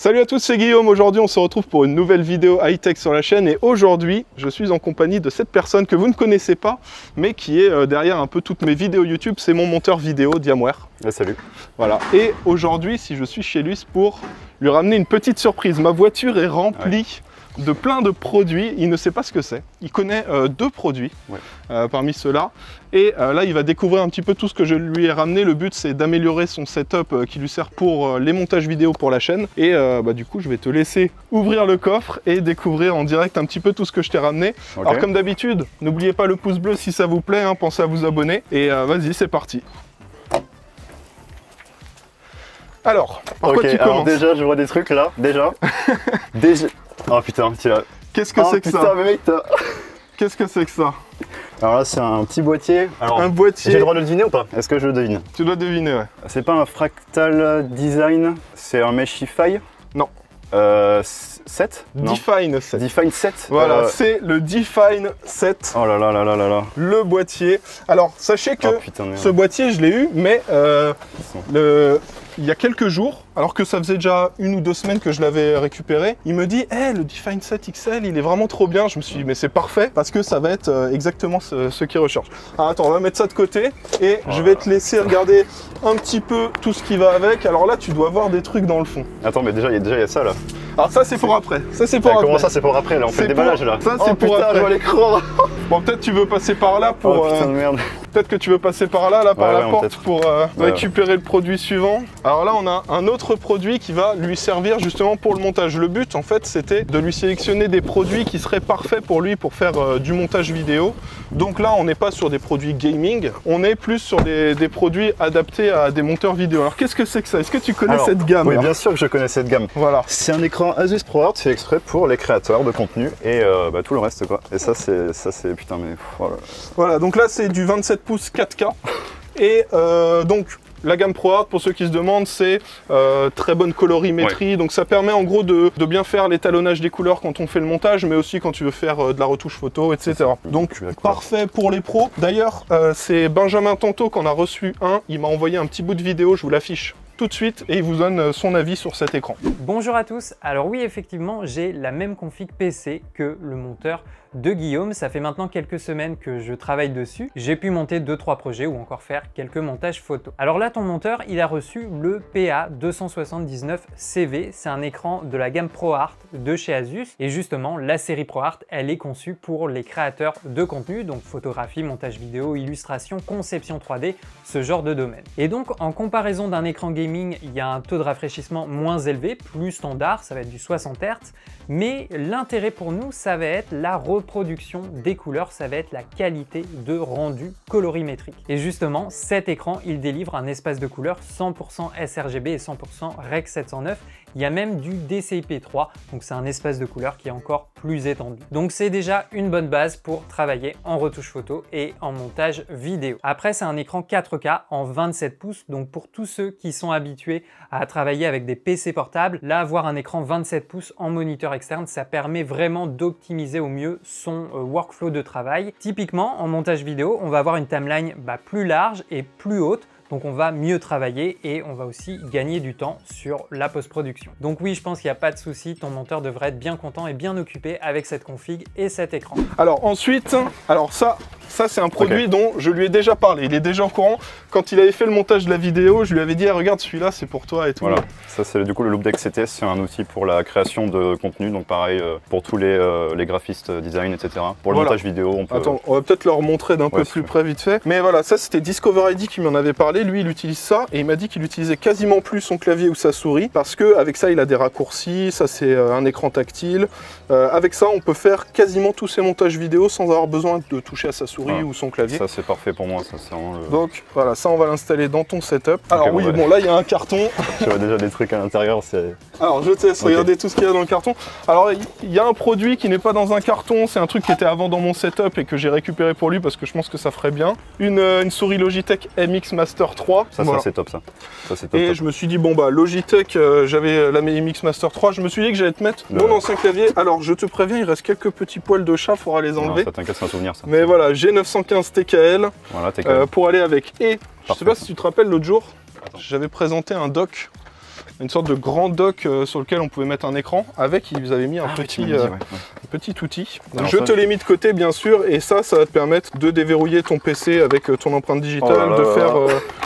Salut à tous, c'est Guillaume. Aujourd'hui, on se retrouve pour une nouvelle vidéo high-tech sur la chaîne. Et aujourd'hui, je suis en compagnie de cette personne que vous ne connaissez pas, mais qui est derrière un peu toutes mes vidéos YouTube. C'est mon monteur vidéo, Diamware. Salut. Voilà. Et aujourd'hui, si je suis chez lui, c'est pour lui ramener une petite surprise. Ma voiture est remplie de plein de produits. Il ne sait pas ce que c'est. Il connaît deux produits parmi ceux-là. Et là, il va découvrir un petit peu tout ce que je lui ai ramené. Le but, c'est d'améliorer son setup qui lui sert pour les montages vidéo pour la chaîne. Et du coup, je vais te laisser ouvrir le coffre et découvrir en direct un petit peu tout ce que je t'ai ramené. Okay. Alors, comme d'habitude, n'oubliez pas le pouce bleu si ça vous plaît. Hein, pensez à vous abonner. Et vas-y, c'est parti. Alors, par quoi tu commences? Déjà, je vois des trucs là. Déjà. Oh putain, tu l'as. Qu'est-ce que c'est que ça? Mais mec, qu'est-ce que c'est que ça? Alors là, c'est un petit boîtier. Alors, un boîtier. J'ai le droit de le deviner ou pas? Est-ce que je le devine? Tu dois deviner, ouais. C'est pas un Fractal Design, c'est un Meshify? Non. 7? Define 7. Define 7. Voilà, c'est le Define 7. Oh là là là là là là. Le boîtier. Alors, sachez que ce boîtier, je l'ai eu, mais il y a quelques jours, alors que ça faisait déjà 1 ou 2 semaines que je l'avais récupéré, il me dit hey, le Define 7 XL, il est vraiment trop bien. Je me suis dit, mais c'est parfait, parce que ça va être exactement ce qu'il recherche. Alors attends, on va mettre ça de côté, et je vais te laisser regarder un petit peu tout ce qui va avec. Alors là, tu dois voir des trucs dans le fond. Attends, mais déjà, il y a ça, là. Alors ça, c'est pour après. Ça, c'est pour après. Comment ça, c'est pour après, là? On fait le déballage, là. Ça, c'est pour après. Je vois l'écran. Bon, peut-être tu veux passer par là pour... Oh putain de merde. Peut-être que tu veux passer par là, par la porte, pour récupérer le produit suivant. Alors là, on a un autre produit qui va lui servir justement pour le montage. Le but, en fait, c'était de lui sélectionner des produits qui seraient parfaits pour lui pour faire du montage vidéo. Donc là, on n'est pas sur des produits gaming, on est plus sur des produits adaptés à des monteurs vidéo. Alors, qu'est-ce que c'est que ça? Est-ce que tu connais cette gamme? Oui, bien sûr que je connais cette gamme. Voilà. C'est un écran Asus ProArt, fait exprès pour les créateurs de contenu et tout le reste, quoi. Et ça, c'est putain, mais voilà. Voilà, donc là, c'est du 27 pouces 4K. Et donc, la gamme ProArt, pour ceux qui se demandent, c'est très bonne colorimétrie. Donc ça permet en gros de bien faire l'étalonnage des couleurs quand on fait le montage, mais aussi quand tu veux faire de la retouche photo, etc. Donc parfait pour les pros. D'ailleurs, c'est Benjamin Tanto qu'on a reçu un. Il m'a envoyé un petit bout de vidéo, je vous l'affiche tout de suite et il vous donne son avis sur cet écran. Bonjour à tous. Alors oui, effectivement, j'ai la même config PC que le monteur de Guillaume. Ça fait maintenant quelques semaines que je travaille dessus. J'ai pu monter 2-3 projets ou encore faire quelques montages photos. Alors là, ton monteur, il a reçu le PA279CV. C'est un écran de la gamme ProArt de chez Asus. Et justement, la série ProArt, elle est conçue pour les créateurs de contenu, donc photographie, montage vidéo, illustration, conception 3D, ce genre de domaine. Et donc, en comparaison d'un écran gaming, il y a un taux de rafraîchissement moins élevé, plus standard, ça va être du 60 Hz. Mais l'intérêt pour nous, ça va être la reproduction des couleurs, ça va être la qualité de rendu colorimétrique. Et justement, cet écran, il délivre un espace de couleurs 100% sRGB et 100% Rec 709. Il y a même du DCI-P3, donc c'est un espace de couleurs qui est encore plus étendu. Donc c'est déjà une bonne base pour travailler en retouche photo et en montage vidéo. Après, c'est un écran 4K en 27 pouces, donc pour tous ceux qui sont habitués à travailler avec des PC portables, là, avoir un écran 27 pouces en moniteur externe, ça permet vraiment d'optimiser au mieux son workflow de travail. Typiquement, en montage vidéo, on va avoir une timeline plus large et plus haute. Donc on va mieux travailler et on va aussi gagner du temps sur la post-production. Donc oui, je pense qu'il n'y a pas de souci, ton monteur devrait être bien content et bien occupé avec cette config et cet écran. Alors ensuite, ça c'est un produit dont je lui ai déjà parlé, il est déjà au courant. Quand il avait fait le montage de la vidéo, je lui avais dit regarde celui-là c'est pour toi et tout. Voilà, ça c'est du coup le Loopdeck CTS, c'est un outil pour la création de contenu, donc pareil pour tous les graphistes, design, etc. Pour le montage vidéo, on peut... Attends, on va peut-être leur montrer d'un peu plus près vite fait. Mais voilà, ça c'était Discover ID qui m'en avait parlé, lui il utilise ça et il m'a dit qu'il utilisait quasiment plus son clavier ou sa souris parce qu'avec ça il a des raccourcis, ça c'est un écran tactile. Avec ça on peut faire quasiment tous ses montages vidéo sans avoir besoin de toucher à sa souris ou son clavier. Ça c'est parfait pour moi, ça c'est vraiment le... Donc voilà, ça on va l'installer dans ton setup. Alors oui, bon là il y a un carton. Je vois déjà des trucs à l'intérieur, c'est... Alors je te laisse regarder tout ce qu'il y a dans le carton. Alors il y a un produit qui n'est pas dans un carton, c'est un truc qui était avant dans mon setup et que j'ai récupéré pour lui parce que je pense que ça ferait bien. Une souris Logitech MX Master 3. Ça c'est top ça. Et je me suis dit bon bah Logitech, j'avais la MX Master 3, je me suis dit que j'allais te mettre mon ancien clavier. Alors je te préviens, il reste quelques petits poils de chat, faudra les enlever. Non, ça t'inquiète, c'est un souvenir ça. Mais voilà, G915 TKL, voilà, pour aller avec. Et je sais pas si tu te rappelles l'autre jour, j'avais présenté un dock une sorte de grand dock sur lequel on pouvait mettre un écran. Avec, ils avaient mis un petit outil. Donc je te l'ai mis de côté bien sûr, et ça va te permettre de déverrouiller ton PC avec ton empreinte digitale, de faire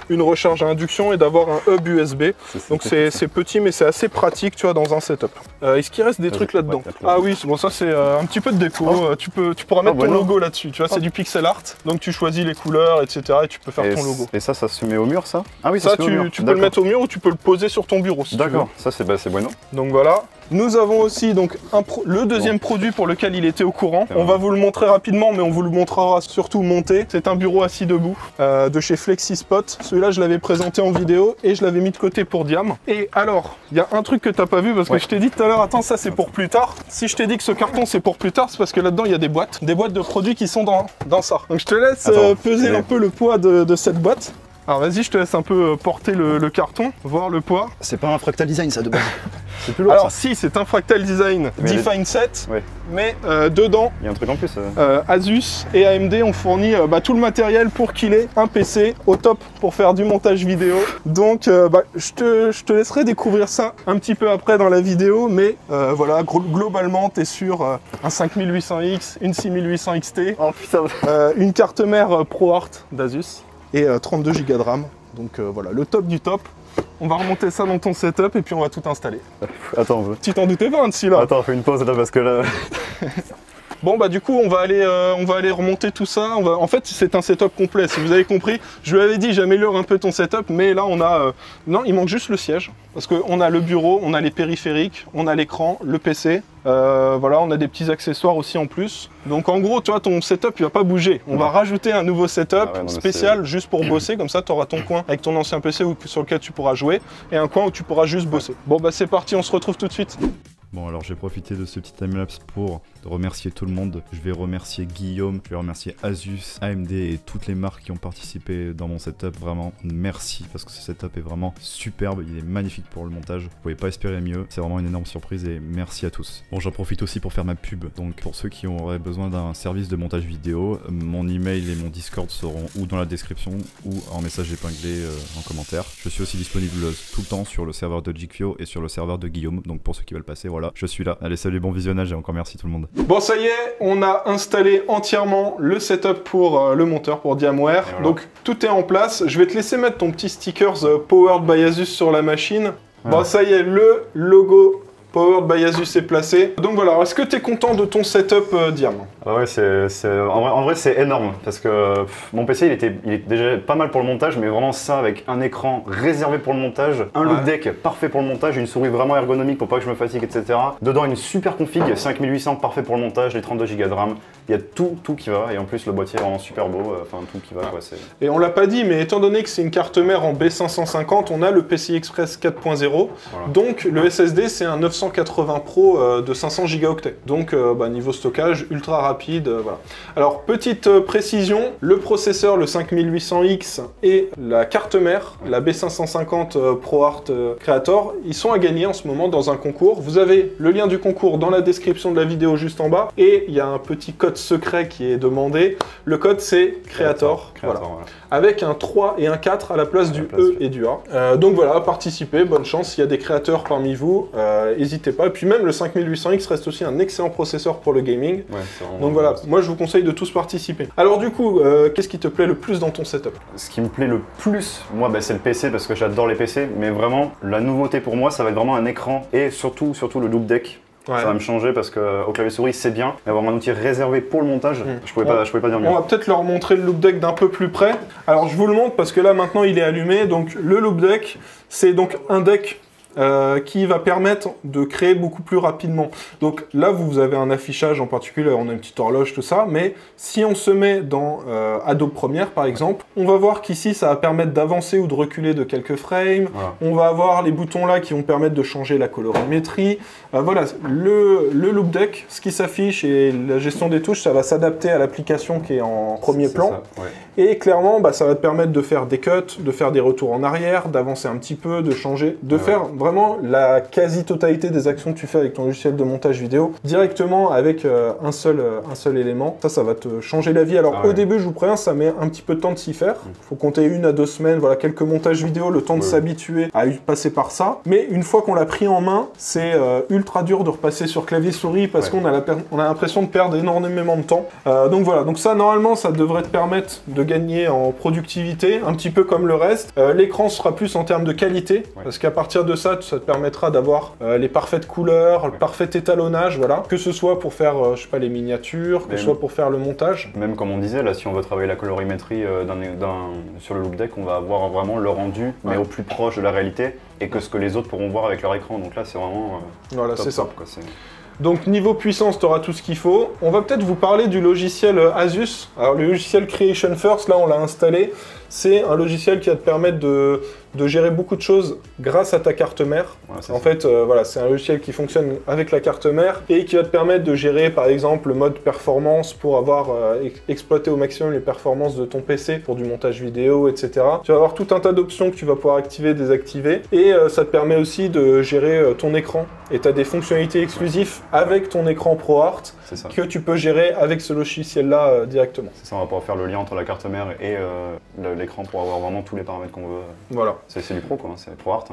une recharge à induction et d'avoir un hub USB. Donc c'est petit mais c'est assez pratique, tu vois, dans un setup. Est-ce qu'il reste des trucs là-dedans? Ah oui, bon, ça c'est un petit peu de déco. Tu pourras mettre ton logo là-dessus, tu vois, c'est du pixel art. Donc tu choisis les couleurs, etc. et tu peux faire ton logo. Et ça se met au mur, ça? Ah oui, ça tu peux le mettre au mur ou tu peux le poser sur ton bureau si tu veux. D'accord, ça c'est bueno. Donc voilà. Nous avons aussi donc le deuxième produit pour lequel il était au courant. On va vous le montrer rapidement, mais on vous le montrera surtout monté. C'est un bureau assis debout de chez FlexiSpot. Celui-là, je l'avais présenté en vidéo et je l'avais mis de côté pour Diam. Et alors, il y a un truc que t'as pas vu parce que je t'ai dit tout à l'heure, attends, ça c'est pour plus tard. Si je t'ai dit que ce carton c'est pour plus tard, c'est parce que là-dedans il y a des boîtes de produits qui sont dans ça. Donc je te laisse peser un peu le poids de cette boîte. Alors vas-y, je te laisse un peu porter le carton, voir le poids. C'est pas un Fractal Design ça de base. C'est plus lourd. Alors si, c'est un Fractal Design Define 7, mais dedans, il y a un truc en plus. Asus et AMD ont fourni tout le matériel pour qu'il ait un PC au top pour faire du montage vidéo. Donc je te laisserai découvrir ça un petit peu après dans la vidéo, mais voilà, globalement, tu es sur un 5800X, une 6800 XT, une carte mère ProArt d'Asus et 32 Go de RAM. Donc voilà, le top du top. On va remonter ça dans ton setup et puis on va tout installer. Attends, tu t'en doutais pas d'ici là? Attends, fais une pause là parce que là... Bon bah du coup on va aller remonter tout ça. En fait c'est un setup complet, si vous avez compris. Je lui avais dit j'améliore un peu ton setup, mais là on a... Non, il manque juste le siège. Parce qu'on a le bureau, on a les périphériques, on a l'écran, le PC. Voilà, on a des petits accessoires aussi en plus. Donc en gros, tu vois, ton setup il va pas bouger. On va rajouter un nouveau setup spécial juste pour bosser. Comme ça tu auras ton coin avec ton ancien PC sur lequel tu pourras jouer. Et un coin où tu pourras juste bosser. Bon bah c'est parti, on se retrouve tout de suite. Bon alors j'ai profité de ce petit timelapse pour remercier tout le monde. Je vais remercier Guillaume, je vais remercier Asus, AMD et toutes les marques qui ont participé dans mon setup. Vraiment merci parce que ce setup est vraiment superbe, il est magnifique pour le montage. Vous pouvez pas espérer mieux, c'est vraiment une énorme surprise et merci à tous. Bon j'en profite aussi pour faire ma pub. Donc pour ceux qui auraient besoin d'un service de montage vidéo, mon email et mon Discord seront ou dans la description ou en message épinglé en commentaire. Je suis aussi disponible tout le temps sur le serveur de Jikfio et sur le serveur de Guillaume. Donc pour ceux qui veulent passer, voilà, je suis là. Allez, salut, bon visionnage et encore merci tout le monde. Bon, ça y est, on a installé entièrement le setup pour le monteur, pour Diamware. Voilà. Donc, tout est en place. Je vais te laisser mettre ton petit stickers Powered by Asus sur la machine. Voilà. Bon, ça y est, le logo Powered by Asus est placé. Donc voilà, est-ce que tu es content de ton setup Diam? Ah ouais, en vrai c'est énorme parce que mon PC il est déjà pas mal pour le montage, mais vraiment ça avec un écran réservé pour le montage, un loop deck parfait pour le montage, une souris vraiment ergonomique pour pas que je me fatigue, etc. Dedans une super config, 5800 parfait pour le montage, les 32 Go de RAM, il y a tout qui va et en plus le boîtier est vraiment super beau, enfin tout qui va. Ouais, et on l'a pas dit, mais étant donné que c'est une carte mère en B550, on a le PCI Express 4.0, voilà. Donc le SSD c'est un 980 Pro de 500 Go. Donc niveau stockage ultra rapide, voilà. Alors petite précision, le processeur, le 5800X et la carte mère, la B550 ProArt Creator, ils sont à gagner en ce moment dans un concours. Vous avez le lien du concours dans la description de la vidéo juste en bas et il y a un petit code secret qui est demandé. Le code c'est Creator, voilà. Avec un 3 et un 4 à la place du E et du A. Donc voilà, participez, bonne chance, il y a des créateurs parmi vous, n'hésitez pas. Et puis même le 5800X reste aussi un excellent processeur pour le gaming. Donc voilà, moi je vous conseille de tous participer. Alors du coup, qu'est-ce qui te plaît le plus dans ton setup? Ce qui me plaît le plus, moi c'est le PC parce que j'adore les PC, mais vraiment la nouveauté pour moi ça va être vraiment un écran et surtout le loop deck. Ouais. Ça va me changer parce qu'au clavier souris c'est bien, mais avoir un outil réservé pour le montage, je pouvais pas dire mieux. On va peut-être leur montrer le loop deck d'un peu plus près. Alors je vous le montre parce que là maintenant il est allumé. Donc le loop deck, c'est donc un deck qui va permettre de créer beaucoup plus rapidement. Donc là, vous avez un affichage en particulier, on a une petite horloge, tout ça, mais si on se met dans Adobe Premiere, par exemple, on va voir qu'ici, ça va permettre d'avancer ou de reculer de quelques frames. Voilà. On va avoir les boutons là qui vont permettre de changer la colorimétrie. Voilà, le loop deck, ce qui s'affiche et la gestion des touches, ça va s'adapter à l'application qui est en premier plan. Ça, ouais. Et clairement, ça va te permettre de faire des cuts, de faire des retours en arrière, d'avancer un petit peu, de changer, de faire vraiment la quasi-totalité des actions que tu fais avec ton logiciel de montage vidéo directement avec un seul élément. Ça va te changer la vie. Alors au début, je vous préviens, ça met un petit peu de temps de s'y faire. Il faut compter 1 à 2 semaines, voilà, quelques montages vidéo, le temps de s'habituer à passer par ça. Mais une fois qu'on l'a pris en main, c'est ultra dur de repasser sur clavier-souris parce qu'on a l'impression de perdre énormément de temps. Donc voilà, donc ça normalement, ça devrait te permettre de gagner en productivité, un petit peu comme le reste. L'écran sera plus en termes de qualité, parce qu'à partir de ça te permettra d'avoir les parfaites couleurs, le parfait étalonnage, voilà. Que ce soit pour faire, je sais pas, les miniatures, que ce soit pour faire le montage. Même comme on disait, là, si on veut travailler la colorimétrie sur le Loupedeck, on va avoir vraiment le rendu, mais au plus proche de la réalité, et que ce que les autres pourront voir avec leur écran. Donc là, c'est vraiment voilà, c'est ça. Quoi, donc niveau puissance, tu auras tout ce qu'il faut. On va peut-être vous parler du logiciel Asus. Alors le logiciel Creation First, là on l'a installé. C'est un logiciel qui va te permettre de gérer beaucoup de choses grâce à ta carte mère. En fait, voilà, c'est un logiciel qui fonctionne avec la carte mère et qui va te permettre de gérer par exemple le mode performance pour avoir exploité au maximum les performances de ton PC pour du montage vidéo, etc. Tu vas avoir tout un tas d'options que tu vas pouvoir activer, désactiver, et ça te permet aussi de gérer ton écran. Et tu as des fonctionnalités exclusives avec ton écran ProArt que tu peux gérer avec ce logiciel-là directement. C'est ça, on va pouvoir faire le lien entre la carte mère et l'écran pour avoir vraiment tous les paramètres qu'on veut. Voilà. C'est du pro, quoi, c'est ProArt.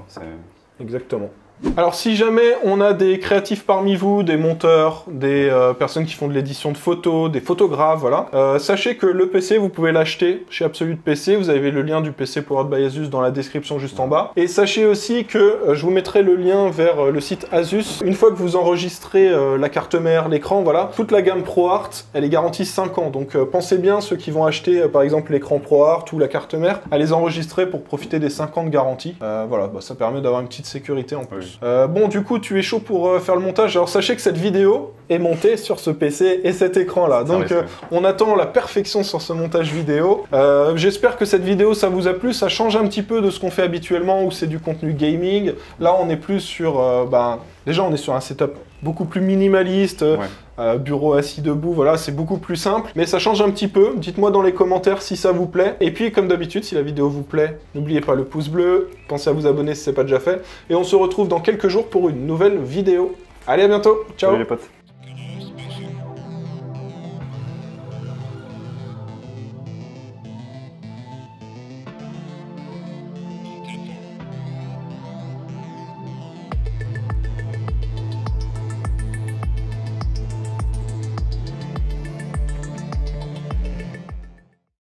Exactement. Alors si jamais on a des créatifs parmi vous, des monteurs, des personnes qui font de l'édition de photos, des photographes, voilà, sachez que le PC, vous pouvez l'acheter chez Absolute PC, vous avez le lien du PC Powered by Asus dans la description juste en bas. Et sachez aussi que je vous mettrai le lien vers le site Asus. Une fois que vous enregistrez la carte mère, l'écran, voilà, toute la gamme ProArt, elle est garantie 5 ans. Donc pensez bien, ceux qui vont acheter par exemple l'écran ProArt ou la carte mère, à les enregistrer pour profiter des 5 ans de garantie. Voilà, bah, ça permet d'avoir une petite sécurité en plus. Bon, du coup, tu es chaud pour faire le montage. Alors, sachez que cette vidéo est montée sur ce PC et cet écran-là. Donc, on attend la perfection sur ce montage vidéo. J'espère que cette vidéo, ça vous a plu. Ça change un petit peu de ce qu'on fait habituellement, où c'est du contenu gaming. Là, on est plus sur... déjà, on est sur un setup beaucoup plus minimaliste. Bureau assis debout, voilà, c'est beaucoup plus simple, mais ça change un petit peu. Dites-moi dans les commentaires si ça vous plaît. Et puis, comme d'habitude, si la vidéo vous plaît, n'oubliez pas le pouce bleu, pensez à vous abonner si ce n'est pas déjà fait. Et on se retrouve dans quelques jours pour une nouvelle vidéo. Allez, à bientôt, ciao. Salut les potes.